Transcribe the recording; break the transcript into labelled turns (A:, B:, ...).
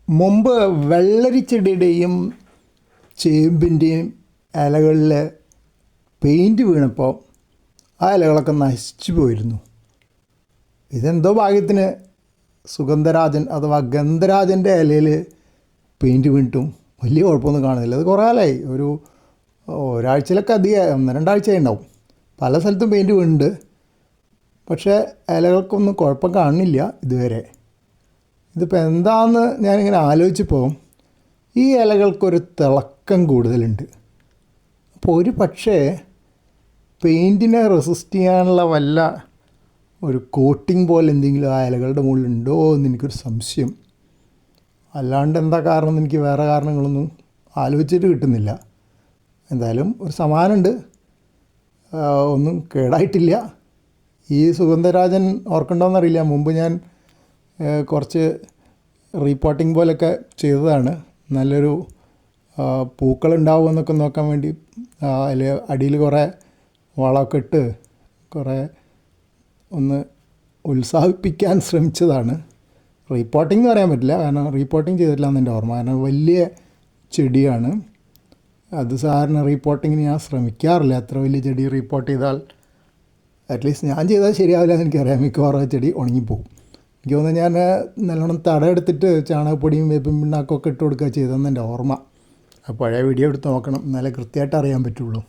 A: മുമ്പ് വെള്ളരിച്ചെടിയുടെയും ചേമ്പിൻ്റെയും ഇലകളിൽ പെയിൻറ്റ് വീണപ്പോൾ ആ ഇലകളൊക്കെ നശിച്ചു പോയിരുന്നു. ഇതെന്തോ ഭാഗ്യത്തിന് സുഗന്ധരാജൻ അഥവാ ഗന്ധരാജൻ്റെ ഇലയിൽ പെയിൻറ്റ് വീണിട്ടും വലിയ കുഴപ്പമൊന്നും കാണുന്നില്ല. അത് കുറേ കാലമായി, ഒരാഴ്ചയിലൊക്കെ അധികം 1-2 ആഴ്ചയായി ഉണ്ടാവും. പല സ്ഥലത്തും പെയിൻറ്റ് വീണിട്ടുണ്ട്, പക്ഷേ ഇലകൾക്കൊന്നും കുഴപ്പം കാണുന്നില്ല ഇതുവരെ. ഇതിപ്പോൾ എന്താണെന്ന് ഞാനിങ്ങനെ ആലോചിച്ചപ്പോൾ ഈ ഇലകൾക്കൊരു തിളക്കം കൂടുതലുണ്ട്. അപ്പോൾ ഒരു പക്ഷേ പെയിൻറ്റിനെ റെസിസ്റ്റ് ചെയ്യാനുള്ള വല്ല ഒരു കോട്ടിങ് പോലെ എന്തെങ്കിലും ആ ഇലകളുടെ മുകളിലുണ്ടോ എന്ന് എനിക്കൊരു സംശയം. അല്ലാണ്ട് എന്താ കാരണം എന്ന് എനിക്ക് വേറെ കാരണങ്ങളൊന്നും ആലോചിച്ചിട്ട് കിട്ടുന്നില്ല. എന്തായാലും ഒരു സമാനമുണ്ട്, ഒന്നും കേടായിട്ടില്ല. ഈ സുഗന്ധരാജൻ ഓർക്കണ്ടോയെന്നറിയില്ല, മുമ്പ് ഞാൻ കുറച്ച് റീപോട്ടിങ് പോലെയൊക്കെ ചെയ്തതാണ്. നല്ലൊരു പൂക്കളുണ്ടാവുമെന്നൊക്കെ നോക്കാൻ വേണ്ടി അതിൽ അടിയിൽ കുറേ വളമൊക്കെ ഇട്ട് കുറേ ഒന്ന് ഉത്സാഹിപ്പിക്കാൻ ശ്രമിച്ചതാണ്. റീപോട്ടിംഗ് എന്ന് പറയാൻ പറ്റില്ല, കാരണം റീപോട്ടിംഗ് ചെയ്തിട്ടില്ല എന്ന് എൻ്റെ ഓർമ്മ. കാരണം വലിയ ചെടിയാണ് അത്. സാധാരണ റീപോട്ടിങ്ങിന് ഞാൻ ശ്രമിക്കാറില്ല. അത്ര വലിയ ചെടി റീപോട്ട് ചെയ്താൽ അറ്റ്ലീസ്റ്റ് ഞാൻ ചെയ്താൽ ശരിയാവില്ല എന്ന് എനിക്കറിയാം. മിക്കവാറും ചെടി ഉണങ്ങിപ്പോകും. എനിക്ക് തോന്നുന്നു ഞാൻ നല്ലോണം തടമെടുത്തിട്ട് ചാണകപ്പൊടിയും വേപ്പിൻ പിണ്ണാക്കൊക്കെ ഇട്ട് കൊടുക്കുക ചെയ്തതെന്ന് എൻ്റെ ഓർമ്മ. പഴയ വീഡിയോ എടുത്ത് നോക്കണം, എന്നാലേ കൃത്യമായിട്ട് അറിയാൻ പറ്റുള്ളൂ.